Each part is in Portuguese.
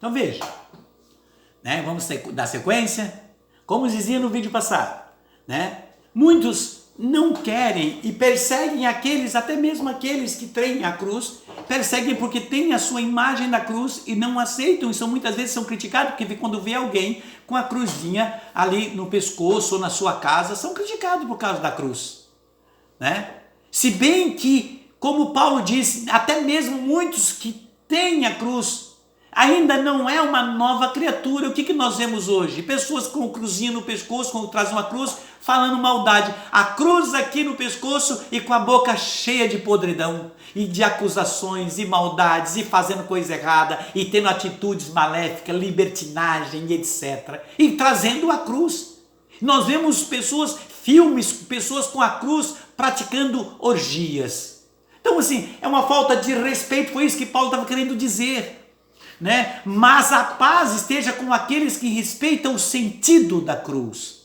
Então veja, né? Vamos dar sequência. Como dizia no vídeo passado, né? Muitos não querem e perseguem aqueles, até mesmo aqueles que treinem a cruz, perseguem porque têm a sua imagem na cruz e não aceitam, e muitas vezes são criticados, porque quando vê alguém com a cruzinha ali no pescoço ou na sua casa, são criticados por causa da cruz, né? Se bem que, como Paulo diz, até mesmo muitos que têm a cruz, ainda não é uma nova criatura. O que nós vemos hoje? Pessoas com cruzinha no pescoço, trazem uma cruz, falando maldade. A cruz aqui no pescoço e com a boca cheia de podridão e de acusações e maldades e fazendo coisa errada e tendo atitudes maléficas, libertinagem, etc. E trazendo a cruz. Nós vemos pessoas, filmes, pessoas com a cruz praticando orgias. Então assim, é uma falta de respeito, foi isso que Paulo estava querendo dizer. Né? Mas a paz esteja com aqueles que respeitam o sentido da cruz.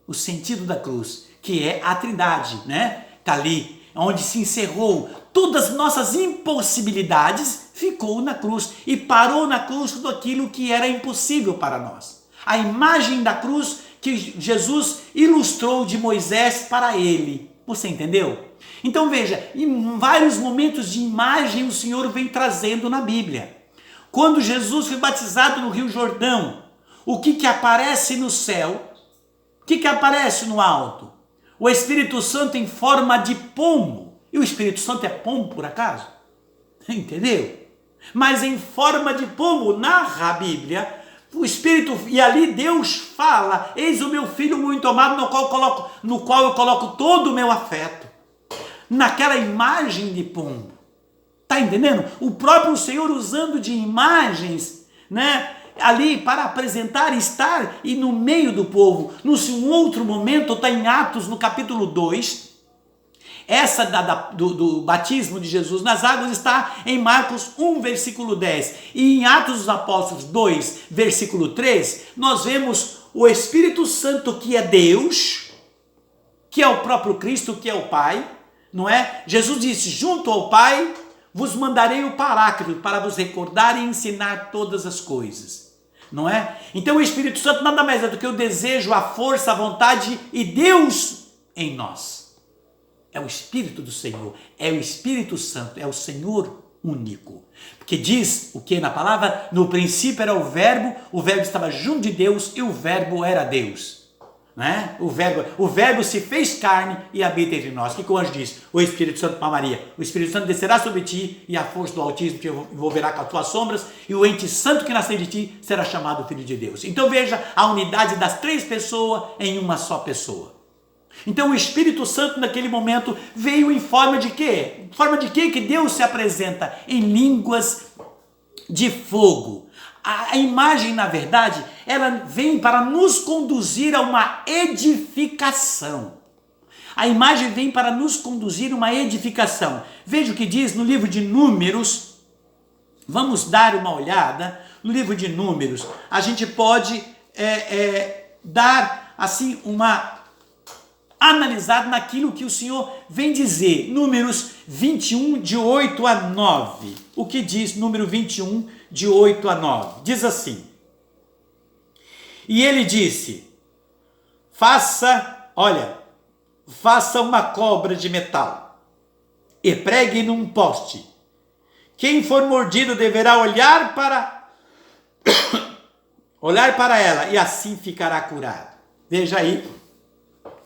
O sentido da cruz, que é a Trindade, né? Está ali, onde se encerrou todas as nossas impossibilidades, ficou na cruz e parou na cruz tudo aquilo que era impossível para nós. A imagem da cruz que Jesus ilustrou de Moisés para ele. Você entendeu? Então veja, em vários momentos de imagem o Senhor vem trazendo na Bíblia. Quando Jesus foi batizado no Rio Jordão, o que aparece no céu? O que aparece no alto? O Espírito Santo em forma de pombo. E o Espírito Santo é pombo por acaso? Entendeu? Mas em forma de pombo, narra a Bíblia, o Espírito, e ali Deus fala: eis o meu filho muito amado, no qual eu coloco todo o meu afeto. Naquela imagem de pombo. Está entendendo? O próprio Senhor usando de imagens, né, ali para apresentar, estar e no meio do povo. Num outro momento, está em Atos, no capítulo 2, essa do batismo de Jesus nas águas está em Marcos 1, versículo 10. E em Atos dos Apóstolos 2, versículo 3, nós vemos o Espírito Santo, que é Deus, que é o próprio Cristo, que é o Pai, não é? Jesus disse: junto ao Pai vos mandarei o Paráclito para vos recordar e ensinar todas as coisas, não é? Então o Espírito Santo nada mais é do que o desejo, a força, a vontade e Deus em nós. É o Espírito do Senhor, é o Espírito Santo, é o Senhor único. Porque diz o que na palavra? No princípio era o verbo estava junto de Deus e o verbo era Deus. Né? O verbo se fez carne e habita entre nós. O que o anjo diz? O Espírito Santo para Maria: o Espírito Santo descerá sobre ti e a força do Altíssimo te envolverá com as tuas sombras e o ente santo que nascer de ti será chamado Filho de Deus. Então veja a unidade das três pessoas em uma só pessoa. Então o Espírito Santo naquele momento veio em forma de quê? Forma de quê que Deus se apresenta? Em línguas de fogo. A imagem, na verdade, ela vem para nos conduzir a uma edificação. A imagem vem para nos conduzir a uma edificação. Veja o que diz no livro de Números. Vamos dar uma olhada no livro de Números. A gente pode dar assim uma analisada naquilo que o Senhor vem dizer. Números 21, de 8 a 9. O que diz número 21, de 8 a 9? Diz assim: e ele disse: faça uma cobra de metal e pregue num poste. Quem for mordido deverá olhar para ela e assim ficará curado. Veja aí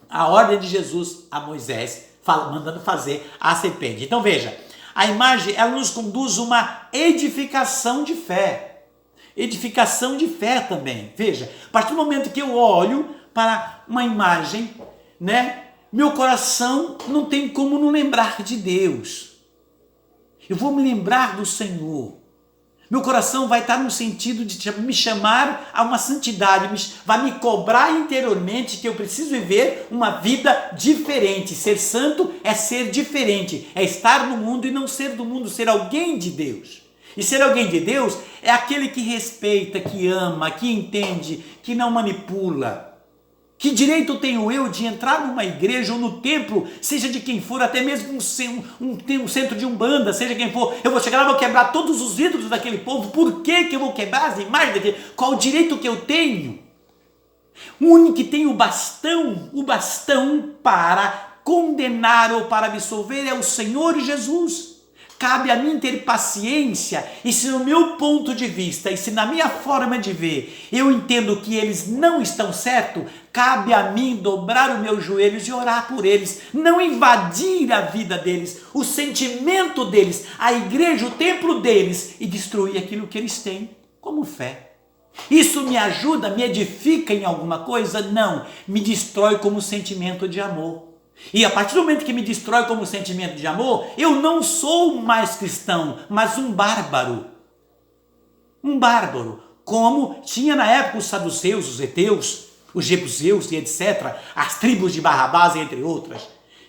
a ordem de Jesus a Moisés, mandando fazer a serpente. Então veja, a imagem ela nos conduz a uma edificação de fé. Edificação de fé também. Veja, a partir do momento que eu olho para uma imagem, né, meu coração não tem como não lembrar de Deus. Eu vou me lembrar do Senhor. Meu coração vai estar no sentido de me chamar a uma santidade, vai me cobrar interiormente que eu preciso viver uma vida diferente. Ser santo é ser diferente, é estar no mundo e não ser do mundo, ser alguém de Deus. E ser alguém de Deus é aquele que respeita, que ama, que entende, que não manipula, Que direito tenho eu de entrar numa igreja ou no templo, seja de quem for, até mesmo um centro de umbanda, seja quem for, eu vou chegar lá e vou quebrar todos os ídolos daquele povo. Por que eu vou quebrar as imagens daquele? Qual o direito que eu tenho? O único que tem o bastão para condenar ou para absolver é o Senhor Jesus. Cabe a mim ter paciência, e se no meu ponto de vista, e se na minha forma de ver, eu entendo que eles não estão certos, cabe a mim dobrar os meus joelhos e orar por eles, não invadir a vida deles, o sentimento deles, a igreja, o templo deles, e destruir aquilo que eles têm como fé. Isso me ajuda, me edifica em alguma coisa? Não, me destrói como sentimento de amor. E a partir do momento que me destrói como sentimento de amor, eu não sou mais cristão, mas um bárbaro. Um bárbaro, como tinha na época os saduceus, os heteus, os jebuseus e etc., as tribos de Barrabás, entre outras,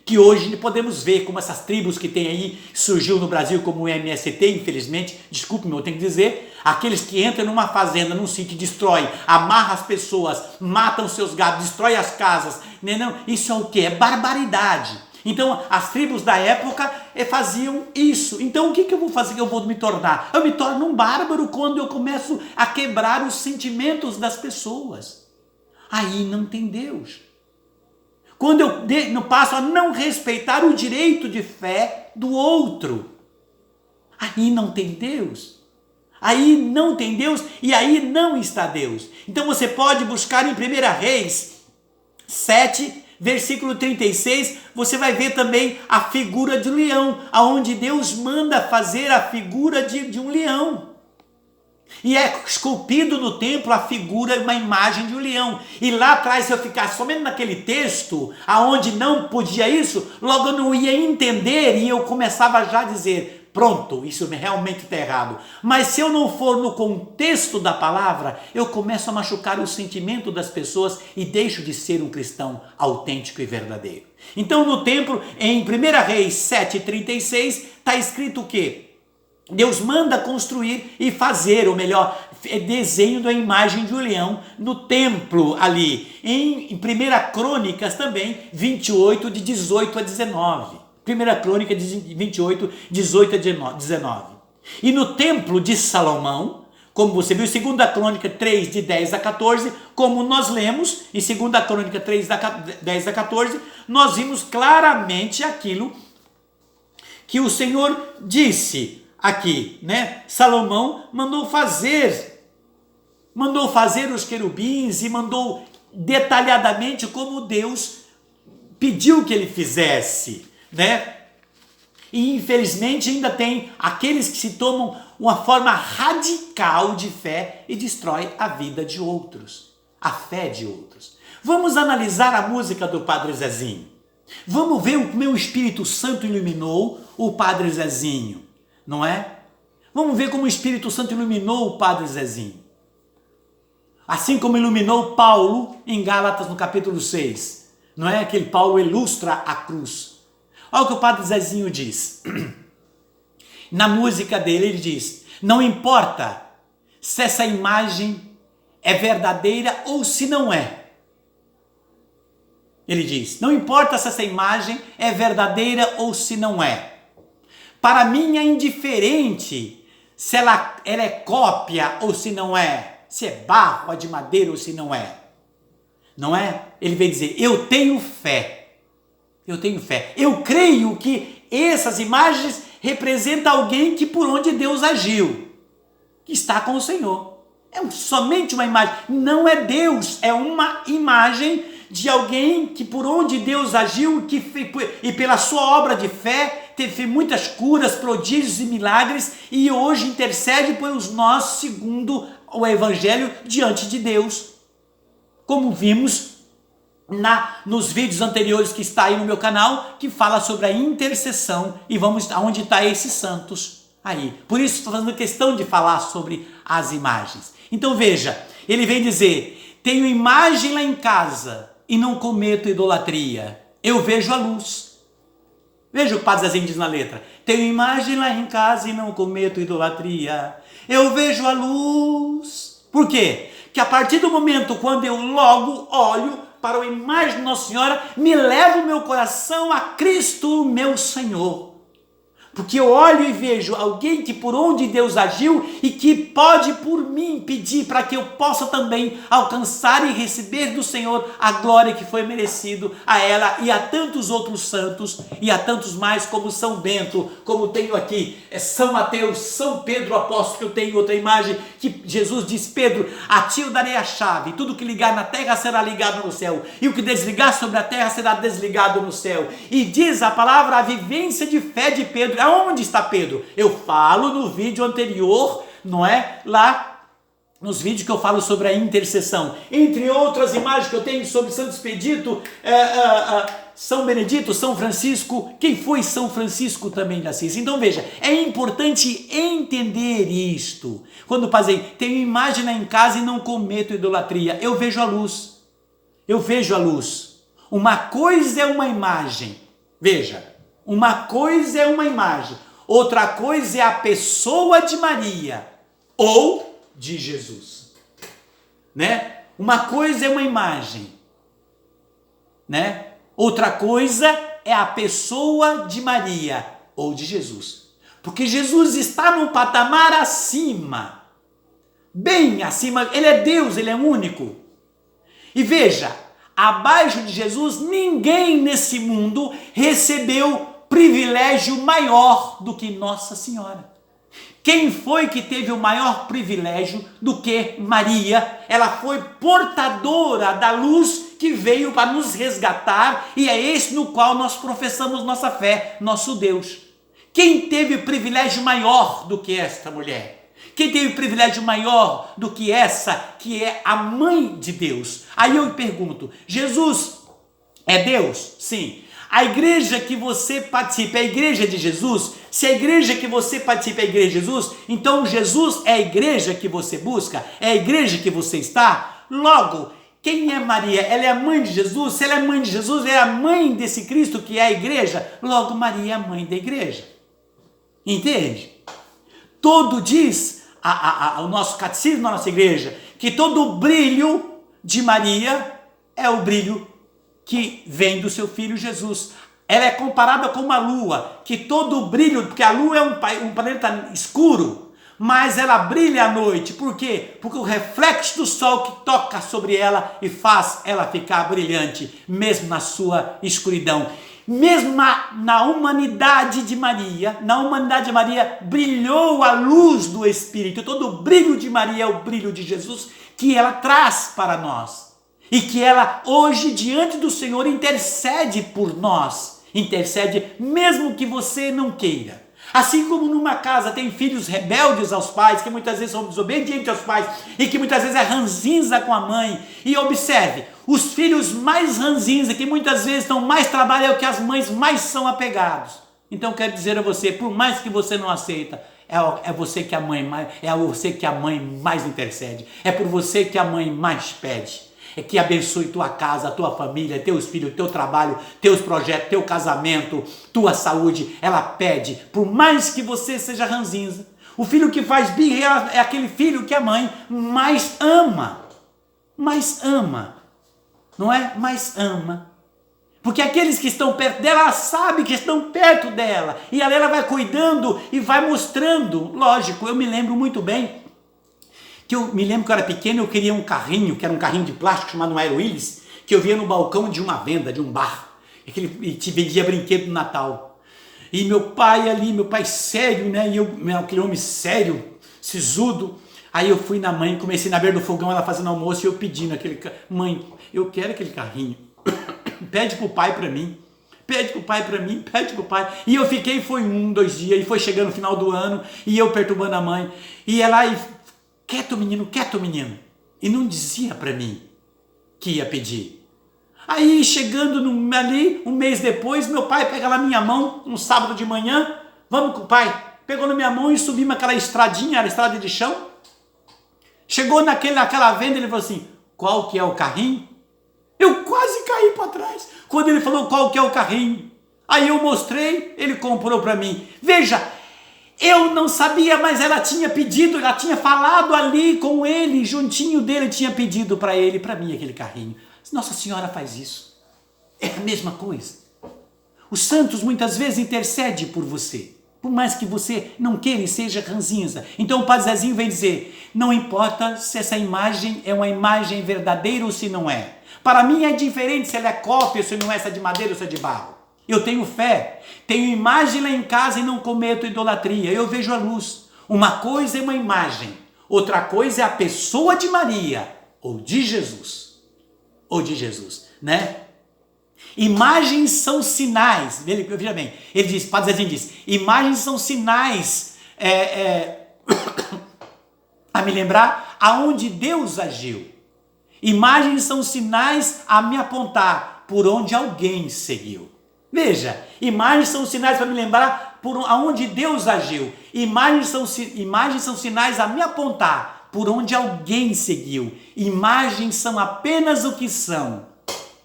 que hoje podemos ver como essas tribos que tem aí, surgiu no Brasil como o MST, infelizmente, desculpe-me, eu tenho que dizer, aqueles que entram numa fazenda, num sítio, destrói, amarra as pessoas, matam seus gados, destrói as casas, né? Não, isso é o que? É barbaridade. Então, as tribos da época faziam isso. Então, o que eu vou fazer? Eu vou me tornar? Eu me torno um bárbaro quando eu começo a quebrar os sentimentos das pessoas. Aí não tem Deus. Quando eu passo a não respeitar o direito de fé do outro, aí não tem Deus. Aí não tem Deus e aí não está Deus. Então você pode buscar em 1 Reis 7, versículo 36, você vai ver também a figura de um leão, aonde Deus manda fazer a figura de um leão. E é esculpido no templo a figura, uma imagem de um leão. E lá atrás, se eu ficasse somente naquele texto, aonde não podia isso, logo eu não ia entender e eu começava já a dizer, pronto, isso realmente está errado. Mas se eu não for no contexto da palavra, eu começo a machucar o sentimento das pessoas e deixo de ser um cristão autêntico e verdadeiro. Então no templo, em 1 Reis 7,36, está escrito o quê? Deus manda construir e fazer, ou melhor, desenho da imagem de um leão no templo ali. Em 1 Crônicas também, 28, de 18 a 19. 1 Crônica 28, 18 a 19. E no templo de Salomão, como você viu, 2 Crônica 3, de 10 a 14, como nós lemos, em 2 Crônica 3, 10 a 14, nós vimos claramente aquilo que o Senhor disse aqui, né? Salomão mandou fazer os querubins e mandou detalhadamente como Deus pediu que ele fizesse, né? E infelizmente ainda tem aqueles que se tomam uma forma radical de fé e destrói a vida de outros, a fé de outros. Vamos analisar a música do Padre Zezinho. Vamos ver como o Espírito Santo iluminou o Padre Zezinho. Não é? Vamos ver como o Espírito Santo iluminou o Padre Zezinho. Assim como iluminou Paulo em Gálatas no capítulo 6. Não é? Aquele Paulo ilustra a cruz. Olha o que o Padre Zezinho diz. Na música dele ele diz, não importa se essa imagem é verdadeira ou se não é. Ele diz, não importa se essa imagem é verdadeira ou se não é. Para mim é indiferente se ela é cópia ou se não é, se é barro ou de madeira ou se não é. Não é? Ele vem dizer, eu tenho fé. Eu tenho fé. Eu creio que essas imagens representam alguém que por onde Deus agiu, que está com o Senhor. É somente uma imagem. Não é Deus, é uma imagem de alguém que por onde Deus agiu e pela sua obra de fé teve muitas curas, prodígios e milagres e hoje intercede pelos nós segundo o Evangelho diante de Deus. Como vimos nos vídeos anteriores que está aí no meu canal, que fala sobre a intercessão e vamos aonde está esses santos aí. Por isso estou fazendo questão de falar sobre as imagens. Então veja, ele vem dizer, tenho imagem lá em casa e não cometo idolatria. Eu vejo a luz. Veja o que o Padre Zezinho diz na letra. Tenho imagem lá em casa e não cometo idolatria. Eu vejo a luz. Por quê? Que a partir do momento quando eu logo olho para a imagem de Nossa Senhora, me leva o meu coração a Cristo, meu Senhor. Porque eu olho e vejo alguém que por onde Deus agiu e que pode por mim pedir para que eu possa também alcançar e receber do Senhor a glória que foi merecido a ela e a tantos outros santos e a tantos mais como São Bento, como tenho aqui São Mateus, São Pedro apóstolo, que eu tenho outra imagem que Jesus diz: Pedro, a ti eu darei a chave, tudo que ligar na terra será ligado no céu e o que desligar sobre a terra será desligado no céu. E diz a palavra a vivência de fé de Pedro. Aonde está Pedro? Eu falo no vídeo anterior, não é? Lá nos vídeos que eu falo sobre a intercessão. Entre outras imagens que eu tenho sobre Santo Expedito, São Benedito, São Francisco. Quem foi São Francisco também de Assis? Então veja, é importante entender isto. Quando tenho imagem lá em casa e não cometo idolatria, eu vejo a luz. Eu vejo a luz. Uma coisa é uma imagem. Veja. Uma coisa é uma imagem, outra coisa é a pessoa de Maria ou de Jesus, né? Uma coisa é uma imagem, né? Outra coisa é a pessoa de Maria ou de Jesus, porque Jesus está num patamar acima, bem acima. Ele é Deus, ele é único. E veja, abaixo de Jesus ninguém nesse mundo recebeu privilégio maior do que Nossa Senhora. Quem foi que teve o maior privilégio do que Maria? Ela foi portadora da luz que veio para nos resgatar e é esse no qual nós professamos nossa fé, nosso Deus. Quem teve privilégio maior do que esta mulher? Quem teve privilégio maior do que essa, que é a mãe de Deus? Aí eu pergunto, Jesus é Deus? Sim. A igreja que você participa é a igreja de Jesus? Se a igreja que você participa é a igreja de Jesus, então Jesus é a igreja que você busca? É a igreja que você está? Logo, quem é Maria? Ela é a mãe de Jesus? Se ela é mãe de Jesus, ela é a mãe desse Cristo que é a igreja? Logo, Maria é a mãe da igreja. Entende? Todo diz, o nosso catecismo da nossa igreja, que todo o brilho de Maria é o brilho que vem do seu filho Jesus. Ela é comparada com uma lua, que todo o brilho, porque a lua é um planeta escuro, mas ela brilha à noite. Por quê? Porque o reflexo do sol que toca sobre ela e faz ela ficar brilhante, mesmo na sua escuridão. Mesmo na humanidade de Maria, brilhou a luz do Espírito. Todo o brilho de Maria é o brilho de Jesus que ela traz para nós. E que ela hoje diante do Senhor intercede por nós, intercede mesmo que você não queira. Assim como numa casa tem filhos rebeldes aos pais, que muitas vezes são desobedientes aos pais e que muitas vezes é ranzinza com a mãe. E observe, os filhos mais ranzinza, que muitas vezes dão mais trabalho, é o que as mães mais são apegados. Então quero dizer a você, por mais que você não aceita, é você que a mãe mais intercede, é por você que a mãe mais pede. É que abençoe tua casa, tua família, teus filhos, teu trabalho, teus projetos, teu casamento, tua saúde. Ela pede, por mais que você seja ranzinza. O filho que faz birra é aquele filho que a mãe mais ama. Mais ama. Não é? Mais ama. Porque aqueles que estão perto dela, ela sabe que estão perto dela. E ela vai cuidando e vai mostrando. Lógico, eu me lembro muito bem que eu era pequeno, eu queria um carrinho, que era um carrinho de plástico chamado Aero Willis, que eu via no balcão de uma venda, de um bar, e te vendia brinquedo no Natal. E meu pai sério, né? E aquele homem sério, sisudo. Aí eu fui na mãe, comecei na beira do fogão, ela fazendo almoço, e eu pedindo mãe, eu quero aquele carrinho. Pede pro pai pra mim. Pede pro pai pra mim, pede pro pai. E eu fiquei, foi 2 dias, e foi chegando o final do ano, e eu perturbando a mãe. E ela quieto menino, e não dizia para mim que ia pedir. Aí chegando ali, 1 mês depois, meu pai pega na minha mão, um sábado de manhã, vamos com o pai, pegou na minha mão e subimos aquela estradinha, era estrada de chão, chegou naquela venda, ele falou assim, qual que é o carrinho? Eu quase caí para trás, quando ele falou qual que é o carrinho, aí eu mostrei, ele comprou para mim. Veja, eu não sabia, mas ela tinha pedido, ela tinha falado ali com ele, juntinho dele, tinha pedido para ele e para mim aquele carrinho. Nossa Senhora faz isso. É a mesma coisa. Os santos muitas vezes intercedem por você, por mais que você não queira e seja ranzinza. Então o Padre Zezinho vem dizer, não importa se essa imagem é uma imagem verdadeira ou se não é. Para mim é diferente se ela é cópia, se não é, se é de madeira ou se é de barro. Eu tenho fé, tenho imagem lá em casa e não cometo idolatria, eu vejo a luz. Uma coisa é uma imagem, outra coisa é a pessoa de Maria ou de Jesus. Né? Imagens são sinais, veja bem, ele diz, Padre Zezinho diz, imagens são sinais a me lembrar aonde Deus agiu. Imagens são sinais a me apontar por onde alguém seguiu. Veja, imagens são sinais para me lembrar por aonde Deus agiu. Imagens são sinais a me apontar por onde alguém seguiu. Imagens são apenas o que são,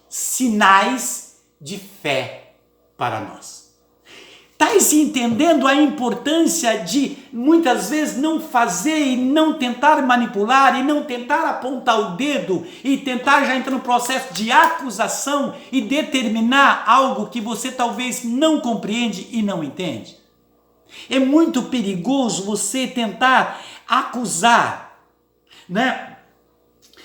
sinais de fé para nós. Está se entendendo a importância de muitas vezes não fazer e não tentar manipular e não tentar apontar o dedo e tentar já entrar no processo de acusação e determinar algo que você talvez não compreende e não entende? É muito perigoso você tentar acusar, né?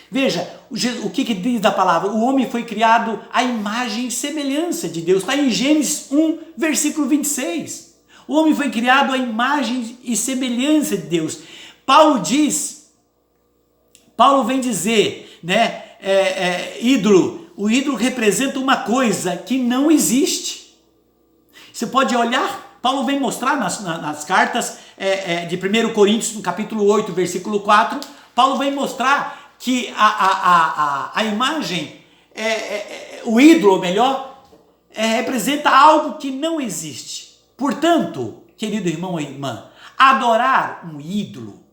Veja, o que diz da palavra? O homem foi criado à imagem e semelhança de Deus. Está em Gênesis 1, versículo 26. O homem foi criado à imagem e semelhança de Deus. Paulo vem dizer, né, ídolo. O ídolo representa uma coisa que não existe. Você pode olhar, Paulo vem mostrar nas cartas de 1 Coríntios, no capítulo 8, versículo 4, Paulo vem mostrar que a imagem, o ídolo, ou melhor, representa algo que não existe. Portanto, querido irmão ou irmã, adorar um ídolo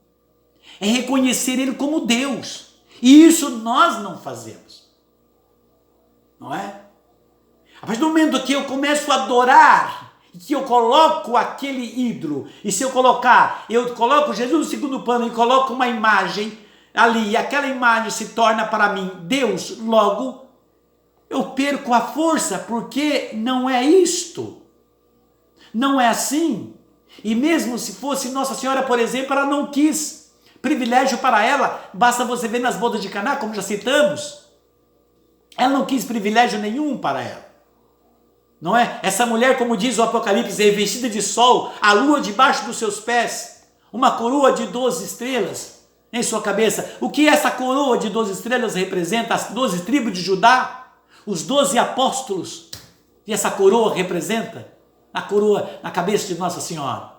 é reconhecer ele como Deus. E isso nós não fazemos. Não é? A partir do momento que eu começo a adorar, que eu coloco aquele ídolo, e se eu coloco Jesus no segundo plano e coloco uma imagem ali, e aquela imagem se torna para mim Deus, logo eu perco a força, porque não é isto, não é assim. E mesmo se fosse Nossa Senhora, por exemplo, ela não quis privilégio para ela, basta você ver nas bodas de Caná, como já citamos, ela não quis privilégio nenhum para ela, não é? Essa mulher, como diz o Apocalipse, é revestida de sol, a lua debaixo dos seus pés, uma coroa de 12 estrelas em sua cabeça. O que essa coroa de 12 estrelas representa? As 12 tribos de Judá, os 12 apóstolos, e essa coroa representa a coroa na cabeça de Nossa Senhora.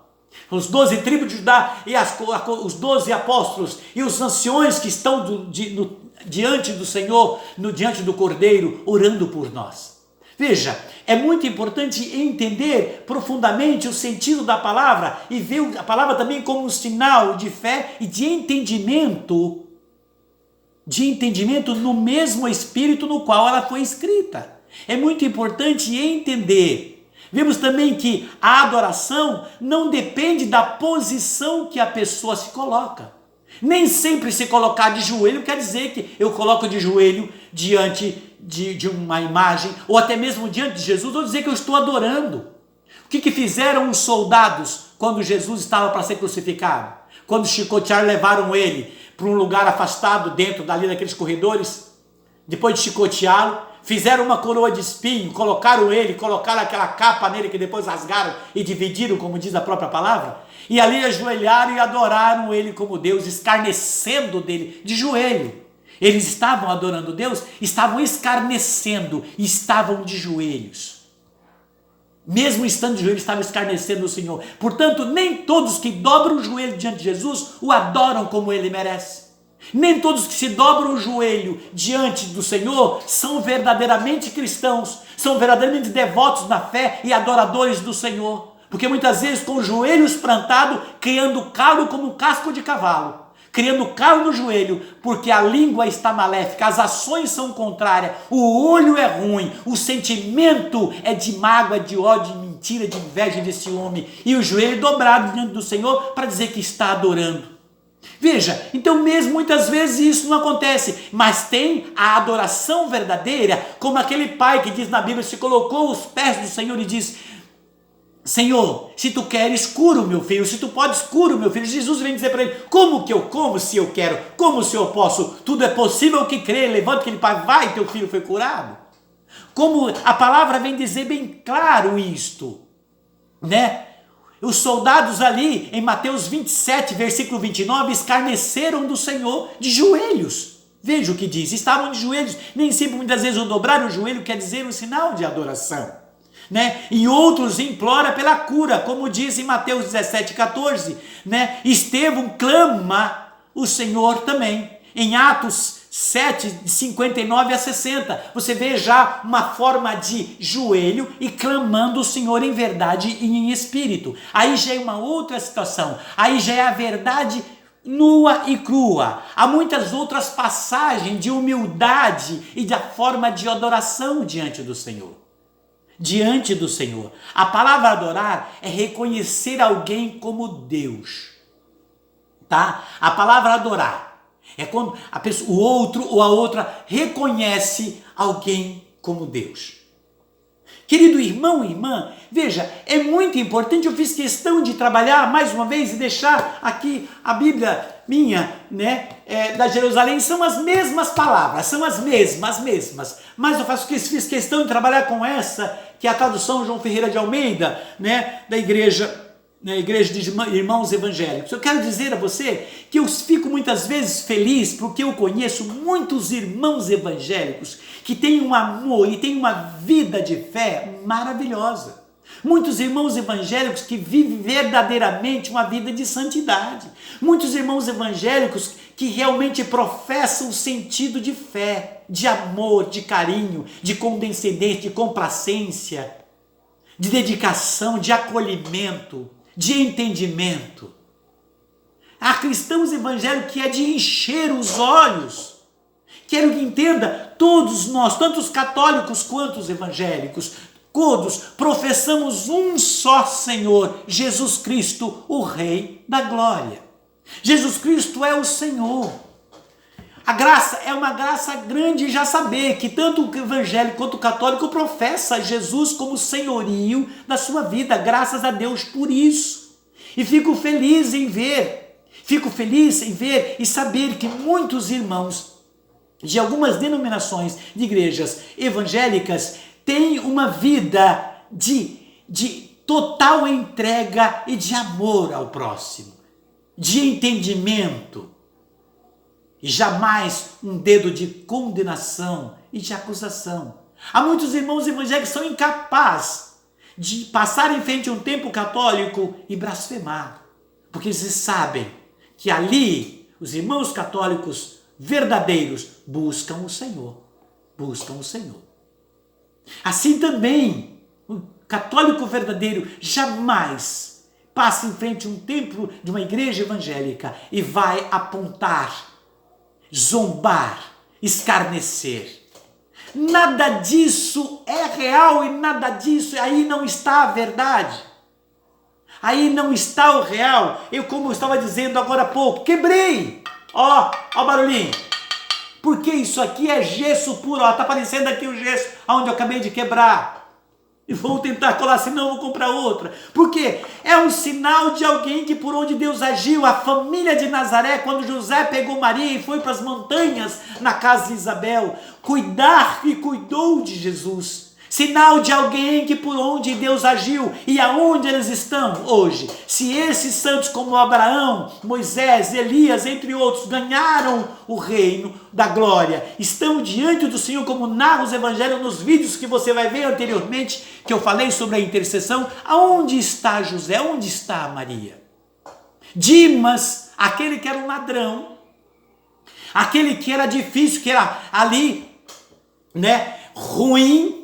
Os 12 tribos de Judá e os 12 apóstolos e os anciões que estão diante do Senhor, diante do Cordeiro, orando por nós. Veja, é muito importante entender profundamente o sentido da palavra e ver a palavra também como um sinal de fé e de entendimento no mesmo espírito no qual ela foi escrita. É muito importante entender. Vemos também que a adoração não depende da posição que a pessoa se coloca. Nem sempre se colocar de joelho quer dizer que eu coloco de joelho diante de uma imagem, ou até mesmo diante de Jesus, ou dizer que eu estou adorando. O que fizeram os soldados quando Jesus estava para ser crucificado? Quando chicotearam, levaram ele para um lugar afastado dentro daqueles corredores, depois de chicoteá-lo, fizeram uma coroa de espinho, colocaram aquela capa nele que depois rasgaram e dividiram, como diz a própria palavra, e ali ajoelharam e adoraram ele como Deus, escarnecendo dele de joelho. Eles estavam adorando Deus, estavam escarnecendo, estavam de joelhos. Mesmo estando de joelhos, estavam escarnecendo o Senhor. Portanto, nem todos que dobram o joelho diante de Jesus o adoram como ele merece. Nem todos que se dobram o joelho diante do Senhor são verdadeiramente cristãos, são verdadeiramente devotos na fé e adoradores do Senhor. Porque muitas vezes com os joelhos plantados, criando calo como um casco de cavalo, criando calo no joelho, porque a língua está maléfica, as ações são contrárias, o olho é ruim, o sentimento é de mágoa, de ódio, de mentira, de inveja, de ciúme, e o joelho dobrado diante do Senhor para dizer que está adorando. Veja, então mesmo muitas vezes isso não acontece, mas tem a adoração verdadeira, como aquele pai que diz na Bíblia, se colocou aos pés do Senhor e diz: Senhor, se tu queres, cura o meu filho, se tu podes, cura o meu filho. Jesus vem dizer para ele: como que eu como se eu quero? Como se eu posso? Tudo é possível que crê, levanta aquele pai, vai, teu filho foi curado. Como a palavra vem dizer bem claro isto, né? Os soldados ali, em Mateus 27, versículo 29, escarneceram do Senhor de joelhos. Veja o que diz, estavam de joelhos, nem sempre muitas vezes o dobrar o joelho quer dizer um sinal de adoração, né? E outros implora pela cura, como diz em Mateus 17, 14, né? Estevão clama o Senhor também. Em Atos 7, de 59 a 60, você vê já uma forma de joelho e clamando o Senhor em verdade e em espírito. Aí já é uma outra situação, aí já é a verdade nua e crua. Há muitas outras passagens de humildade e da forma de adoração diante do Senhor. Diante do Senhor. A palavra adorar é reconhecer alguém como Deus. Tá? A palavra adorar é quando a pessoa, o outro ou a outra reconhece alguém como Deus. Querido irmão e irmã, veja, é muito importante, eu fiz questão de trabalhar mais uma vez e deixar aqui a Bíblia minha, né, da Jerusalém, são as mesmas palavras, são as mesmas, mas eu fiz questão de trabalhar com essa, que é a tradução João Ferreira de Almeida, né, da igreja de irmãos evangélicos. Eu quero dizer a você que eu fico muitas vezes feliz porque eu conheço muitos irmãos evangélicos que têm um amor e têm uma vida de fé maravilhosa. Muitos irmãos evangélicos que vivem verdadeiramente uma vida de santidade. Muitos irmãos evangélicos que realmente professam o sentido de fé, de amor, de carinho, de condescendência, de complacência, de dedicação, de acolhimento, de entendimento. Há cristãos evangélicos que é de encher os olhos. Quero que entenda, todos nós, tanto os católicos quanto os evangélicos, todos professamos um só Senhor, Jesus Cristo, o Rei da Glória. Jesus Cristo é o Senhor. A graça é uma graça grande já saber que tanto o evangélico quanto o católico professa Jesus como senhorio da sua vida, graças a Deus por isso. E fico feliz em ver e saber que muitos irmãos de algumas denominações de igrejas evangélicas têm uma vida de total entrega e de amor ao próximo, de entendimento, e jamais um dedo de condenação e de acusação. Há muitos irmãos evangélicos que são incapazes de passar em frente a um templo católico e blasfemar, porque eles sabem que ali os irmãos católicos verdadeiros buscam o Senhor. Assim também, o católico verdadeiro jamais passa em frente a um templo de uma igreja evangélica e vai apontar, zombar, escarnecer. Nada disso é real e nada disso, aí não está a verdade. Aí não está o real. Eu, como eu estava dizendo agora há pouco, quebrei. Ó o barulhinho. Porque isso aqui é gesso puro, ó, tá aparecendo aqui o gesso onde eu acabei de quebrar. E vou tentar colar, senão eu vou comprar outra. Porque é um sinal de alguém que por onde Deus agiu. A família de Nazaré, quando José pegou Maria e foi para as montanhas na casa de Isabel, cuidar e cuidou de Jesus. Sinal de alguém que por onde Deus agiu e aonde eles estão hoje. Se esses santos como Abraão, Moisés, Elias, entre outros, ganharam o reino da glória, estão diante do Senhor, como narra os evangelhos nos vídeos que você vai ver anteriormente, que eu falei sobre a intercessão. Aonde está José? Onde está Maria? Dimas, aquele que era um ladrão, aquele que era difícil, que era ali, né, ruim.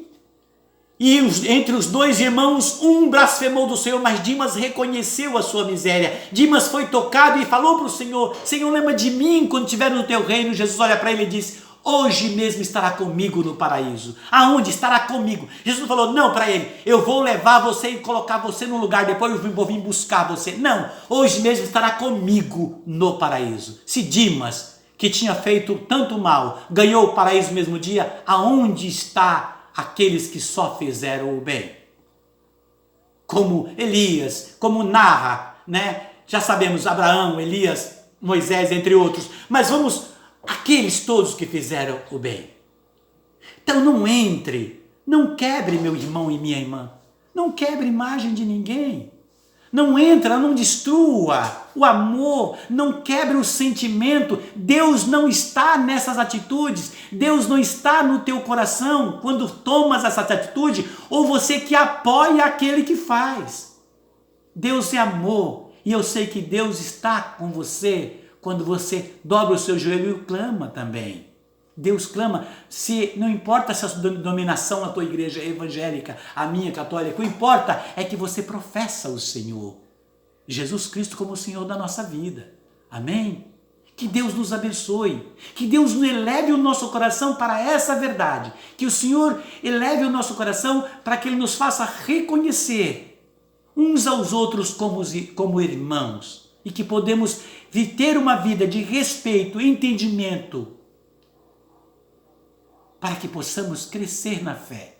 E entre os dois irmãos, um blasfemou do Senhor, mas Dimas reconheceu a sua miséria. Dimas foi tocado e falou para o Senhor: Senhor, lembra de mim quando estiver no teu reino. Jesus olha para ele e diz: hoje mesmo estará comigo no paraíso. Aonde? Estará comigo. Jesus falou não para ele, eu vou levar você e colocar você num lugar, depois eu vou vir buscar você. Não, hoje mesmo estará comigo no paraíso. Se Dimas, que tinha feito tanto mal, ganhou o paraíso no mesmo dia, aonde está aqueles que só fizeram o bem? Como Elias, como narra, né? Já sabemos, Abraão, Elias, Moisés, entre outros. Mas vamos, aqueles todos que fizeram o bem. Então não entre, não quebre, meu irmão e minha irmã. Não quebre imagem de ninguém. Não entra, não destrua o amor, não quebre o sentimento. Deus não está nessas atitudes. Deus não está no teu coração quando tomas essa atitude, ou você que apoia aquele que faz. Deus é amor. E eu sei que Deus está com você quando você dobra o seu joelho e clama também. Deus clama, não importa se a sua dominação na tua igreja é evangélica, a minha católica, o que importa é que você professa o Senhor, Jesus Cristo como o Senhor da nossa vida. Amém? Que Deus nos abençoe, que Deus eleve o nosso coração para essa verdade, que o Senhor eleve o nosso coração para que Ele nos faça reconhecer uns aos outros como irmãos, e que podemos ter uma vida de respeito, entendimento, para que possamos crescer na fé,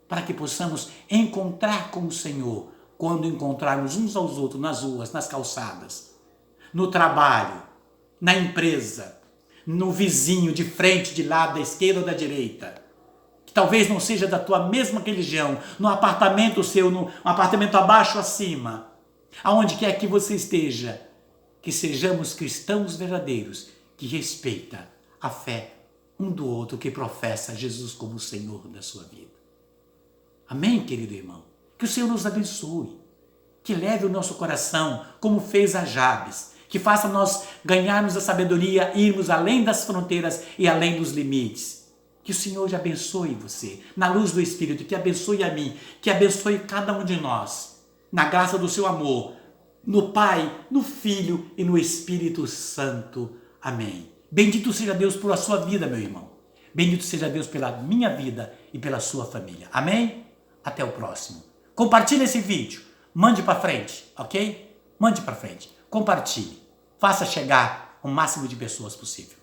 para que possamos encontrar com o Senhor, quando encontrarmos uns aos outros nas ruas, nas calçadas, no trabalho, na empresa, no vizinho de frente, de lado, da esquerda ou da direita, que talvez não seja da tua mesma religião, no apartamento seu, no apartamento abaixo ou acima, aonde quer que você esteja, que sejamos cristãos verdadeiros, que respeita a fé um do outro, que professa Jesus como o Senhor da sua vida. Amém, querido irmão? Que o Senhor nos abençoe, que leve o nosso coração, como fez a Jabes, que faça nós ganharmos a sabedoria, irmos além das fronteiras e além dos limites. Que o Senhor te abençoe você, na luz do Espírito, que abençoe a mim, que abençoe cada um de nós, na graça do seu amor, no Pai, no Filho e no Espírito Santo. Amém. Bendito seja Deus por a sua vida, meu irmão. Bendito seja Deus pela minha vida e pela sua família. Amém? Até o próximo. Compartilhe esse vídeo. Mande para frente, ok? Mande para frente. Compartilhe. Faça chegar o máximo de pessoas possível.